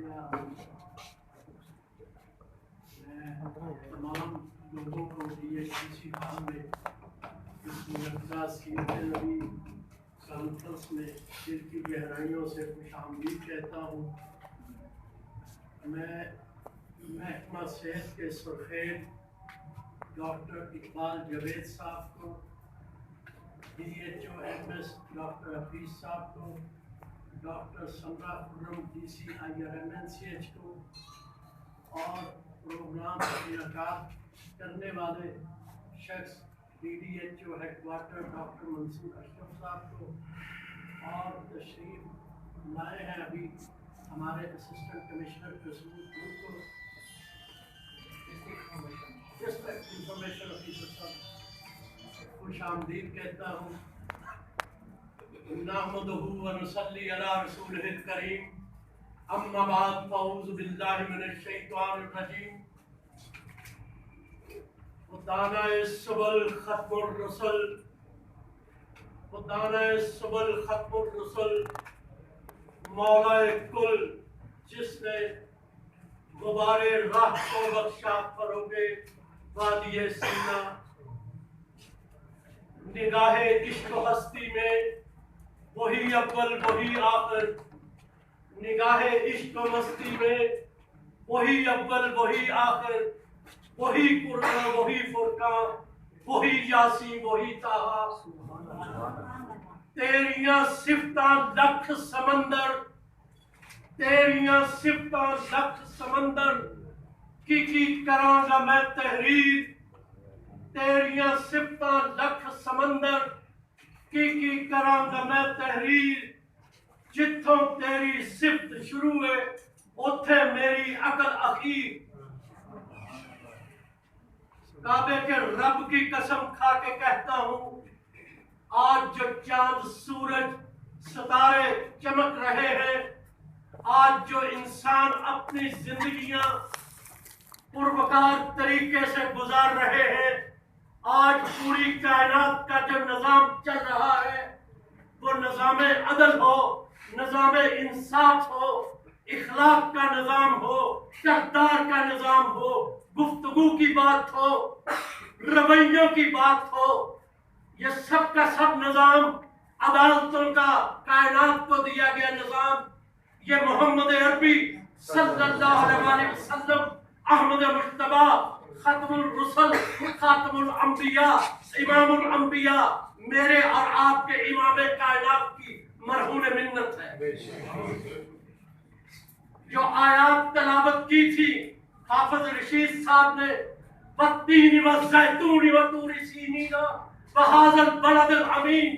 تمام لوگوں کو DHDC ہال میں اس مقدار سیرت نبی کانفرنس میں دل کی گہرائیوں سے خوش آمدید کہتا ہوں۔ میں محکمہ صحت کے سرخیر ڈاکٹر اقبال جاوید صاحب کو، DHOMS ڈاکٹر حفیظ صاحب کو، ڈاکٹر سمرا خرم DCIRMNCH کو اور پروگرام کا انعقاد کرنے والے شخص DDHO ہیڈ کوارٹر ڈاکٹر منصور اشرف صاحب کو، اور تشریف لائے ہیں ابھی ہمارے اسسٹنٹ کمشنر کسور کو، ڈسٹرکٹ انفارمیشن آفیسر صاحب خوش آمدید کہتا ہوں۔ نحمدہ و نصلی علی رسولہ الکریم، اما بعد فاعوذ باللہ من الشیطان الرجیم۔ ودانا السبل ختم الرسل، ودانا السبل ختم الرسل، مولا کل جس نے غبار راہ کو بخشا فروغ وادی سینا، نگاہ عشق و ہستی میں وہی اول وہی آخر، نگاہ عشق و مستی میں وہی اول وہی آخر، وہی قرآن وہی فرقان، وہی یاسین وہی طٰہٰ۔ تیریاں صفتاں لکھ سمندر، تیریاں صفتاں لکھ سمندر، کی کراں گا میں تحریر، تیریاں صفتاں لکھ سمندر، کی کراں گا میں تحریر، جتھوں تیری صفت شروع ہے اتھے میری عقل اخیر۔ کعبے کے رب کی قسم کھا کے کہتا ہوں، آج جو چاند سورج ستارے چمک رہے ہیں، آج جو انسان اپنی زندگیاں پروکار طریقے سے گزار رہے ہیں، آج پوری کائنات کا جو نظام چل رہا ہے وہ نظام عدل ہو، نظام انصاف ہو، اخلاق کا نظام ہو، کردار کا نظام ہو، گفتگو کی بات ہو، رویوں کی بات ہو، یہ سب کا سب نظام عدالتوں کا کائنات کو دیا گیا نظام، یہ محمد عربی صلی اللہ علیہ وسلم احمد مجتبی ختم الرسل خاتم الانبیاء امام الانبیاء میرے اور آپ کے امام کائنات کی مرہون منت ہے۔ جو آیات تلاوت کی تھی حافظ رشید صاحب نے، والتین والزیتون وطور سینین وہذا البلد الامین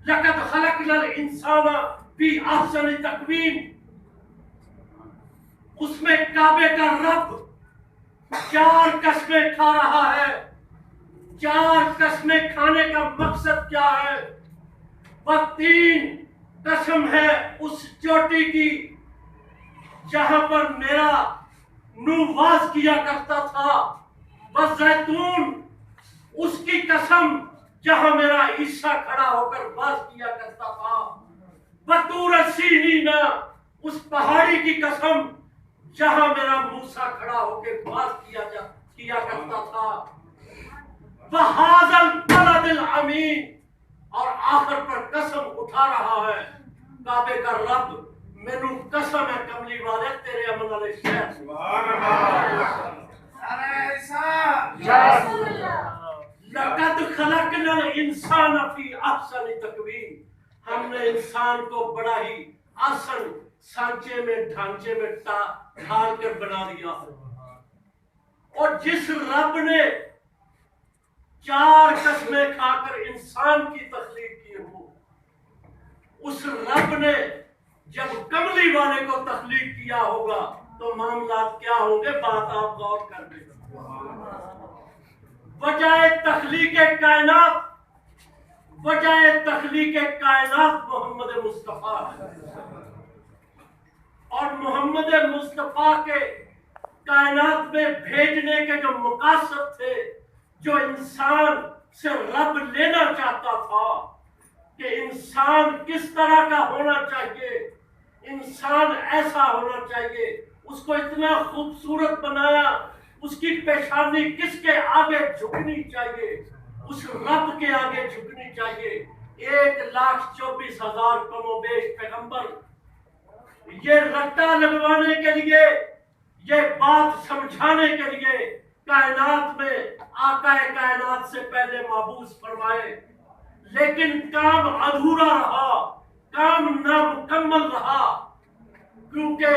لقد خلقنا الانسان فی احسن تقویم، اس میں کعبے کا رب چار قسمیں کھا رہا ہے۔ چار قسمیں کھانے کا مقصد کیا ہے؟ والتین قسم ہے اس چوٹی کی جہاں پر میرا نو واز کیا کرتا تھا، والزیتون اس کی قسم جہاں میرا عیسیٰ کھڑا ہو کر واز کیا کرتا تھا، وطور سینین اس پہاڑی کی قسم جہاں میرا موسیٰ کھڑا ہو کے واز کیا کرتا تھا، وہذا البلد الامین، اور آخر پر قسم اٹھا رہا ہے کعبے کا رب، مینوں قسم ہے کملی والے تیرے عمل علیہ شہر، لقد خلقنا الانسان فی احسن تقویم، ہم نے انسان کو بڑا ہی آسن سانچے میں ڈھانچے میں ڈھال کر بنا دیا۔ اور جس رب نے چار قسمیں کھا کر انسان کی تخلیق کی ہو، اس رب نے جب کملی والے کو تخلیق کیا ہوگا تو معاملات کیا ہوں گے، بات آپ غور کر لیں۔ وجہ تخلیق کائنات، وجہ تخلیق کائنات محمد مصطفیٰ ہے، اور محمد مصطفیٰ کے کائنات میں بھیجنے کے جو مقاصد تھے، جو انسان سے رب لینا چاہتا تھا کہ انسان کس طرح کا ہونا چاہیے، انسان ایسا ہونا چاہیے اس کو اتنا خوبصورت بنایا، اس کی پیشانی کس کے آگے جھکنی چاہیے؟ اس رب کے آگے جھکنی چاہیے۔ 1,24,000 کم و بیش پیغمبر یہ رٹا لگوانے کے لیے، یہ بات سمجھانے کے لیے کائنات میں آقا کائنات سے پہلے مبعوث فرمائے، لیکن کام ادھورا رہا، کام نامکمل رہا، کیونکہ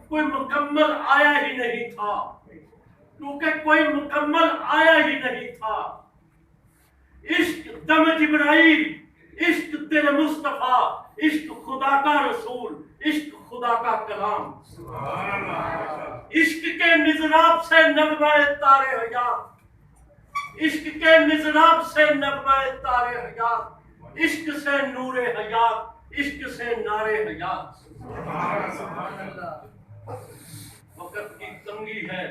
کوئی مکمل آیا ہی نہیں تھا، کیونکہ کوئی مکمل آیا ہی نہیں تھا۔ عشق دم جبرائیل، عشق دل مصطفیٰ، عشق خدا کا رسول، عشق خدا کا کلام، عشق کے مضراب سے نغمہ تارے حیات، عشق کے مضراب سے نغمہ تارے حیات، عشق سے نور حیات، عشق سے نار حیات۔ وقت کی تنگی ہے،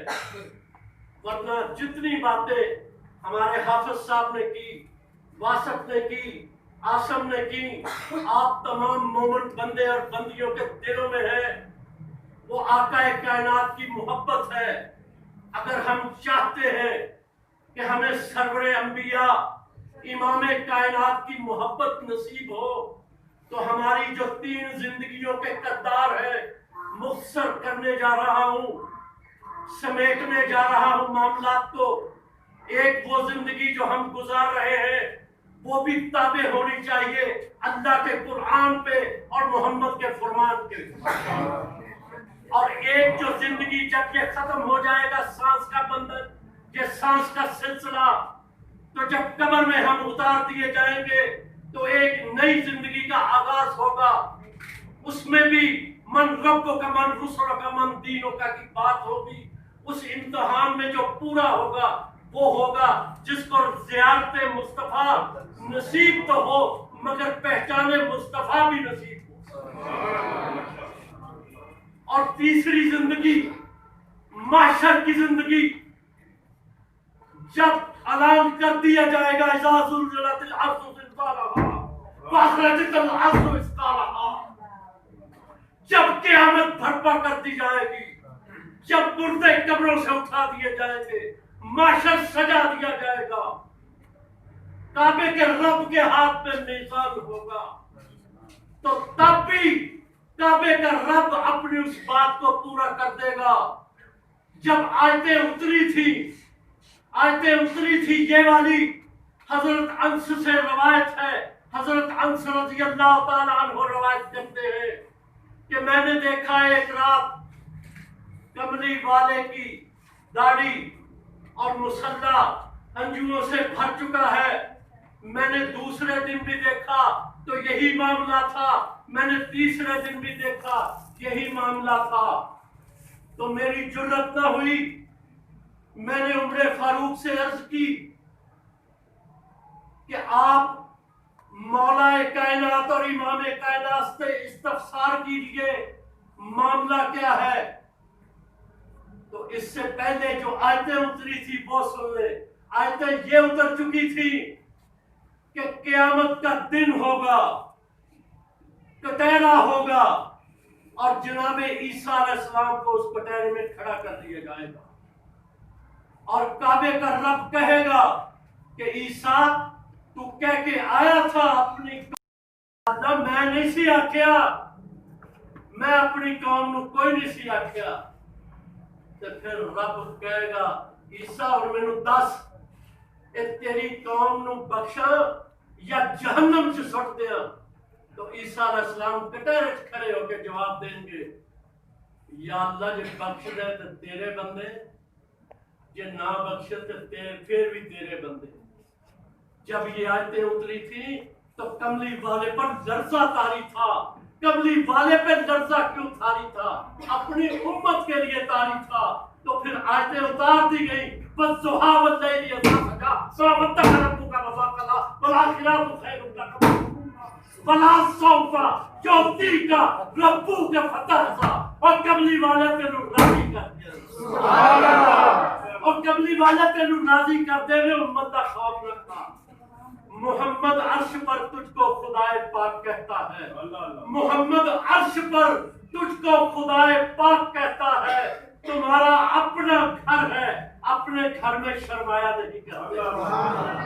ورنہ جتنی باتیں ہمارے حافظ صاحب نے کی، واسط نے کی، آسم نے کی، آپ تمام مومن بندے اور بندیوں کے دلوں میں ہے، وہ آقا کائنات کی محبت ہے۔ اگر ہم چاہتے ہیں کہ ہمیں سرور انبیاء امام کائنات کی محبت نصیب ہو، تو ہماری جو 3 زندگیوں کے کردار ہے مختصر کرنے جا رہا ہوں، سمیٹنے جا رہا ہوں معاملات کو۔ ایک وہ زندگی جو ہم گزار رہے ہیں وہ بھی تابع ہونی چاہیے اللہ کے قرآن پہ اور محمد کے فرمان کے، اور ایک جو زندگی جب یہ ختم ہو جائے گا سانس کا بندن، یہ سانس کا سلسلہ، تو جب قبر میں ہم اتار دیے جائیں گے تو ایک نئی زندگی کا آغاز ہوگا۔ اس میں بھی من ربوں کا، من رسولوں کا، من دینوں کا کی بات ہوگی۔ اس امتحان میں جو پورا ہوگا وہ ہوگا جس کو زیارت مصطفیٰ نصیب تو ہو مگر پہچان مصطفیٰ بھی نصیب ہو۔ اور تیسری زندگی محشر کی زندگی، جب اعلان کر دیا جائے گا اذا زلزلت الارض زلزالها واخرجت الارض اثقالها، جب قیامت برپا کر دی جائے گی، جب مردے قبروں سے اٹھا دیے جائیں گے، محشر سجا دیا جائے گا، کعبے کے رب کے ہاتھ میں میزان ہوگا، تو تب بھی کعبے کا رب اپنی اس بات کو پورا کر دے گا۔ جب آیتیں اتری تھی یہ والی، حضرت انس سے روایت ہے، حضرت انس رضی اللہ تعالیٰ عنہ روایت کرتے ہیں کہ میں نے دیکھا ایک رات کملی والے کی داڑھی اور مسلح ہنجوؤں سے بھر چکا ہے۔ میں نے دوسرے دن بھی دیکھا تو یہی معاملہ تھا، میں نے تیسرے دن بھی دیکھا یہی معاملہ تھا، تو میری جرت نہ ہوئی، میں نے عمر فاروق سے عرض کی کہ آپ مولا کائنات اور امام کائنات سے استفسار کیجئے معاملہ کیا ہے۔ تو اس سے پہلے جو آیتیں اتری تھی وہ سن لے۔ آیتیں یہ اتر چکی تھی کہ قیامت کا دن ہوگا، کٹہرا ہوگا، اور جناب عیسیٰ علیہ السلام کو اس کٹہرے میں کھڑا کر دیا جائے گا، اور کعبے کا رب کہے گا کہ عیسیٰ تو کہہ کے آیا تھا اپنی قوم، میں نہیں سی آکھیا، میں اپنی قوم نو کوئی نہیں سی آکھیا۔ تو پھر رب کہے گا عیسیٰ اور مینوں دس اے تیری قوم نو بخشا یا جہنم چ سٹ دیا۔ تو عیسیٰ علیہ السلام کٹہرے کھڑے ہو کے جواب دیں گے یا اللہ جے بخش دے تو تیرے بندے، جے نہ بخشے تو پھر بھی تیرے بندے۔ جب یہ آیتیں اتری تھی تو کملی والے پر لرزہ طاری تھا۔ کملی والے پہ لرزہ کیوں طاری تھا؟ اپنی امت کے لیے طاری تھا۔ تو پھر آیتیں اتار دی گئی، وَالضُّحَىٰ وَاللَّيْلِ إِذَا سَجَىٰ مَا وَدَّعَكَ رَبُّكَ وَمَا قَلَىٰ وَالْآخِرَةُ خَيْرٌ لَكَ وَلَا سَوْفَ يُعْطِيكَ رَبُّكَ فَتَرْضَىٰ، اور کملی والے تینوں راضی کر دے، اور کملی والے تینوں راضی کر دے، امت دا خوف رکھتا۔ محمد عرش پر تجھ کو خدائے پاک کہتا ہے، محمد عرش پر تجھ کو خدائے پاک کہتا ہے، تمہارا اپنا گھر ہے، اپنے گھر میں شرمایا نہیں کرتے۔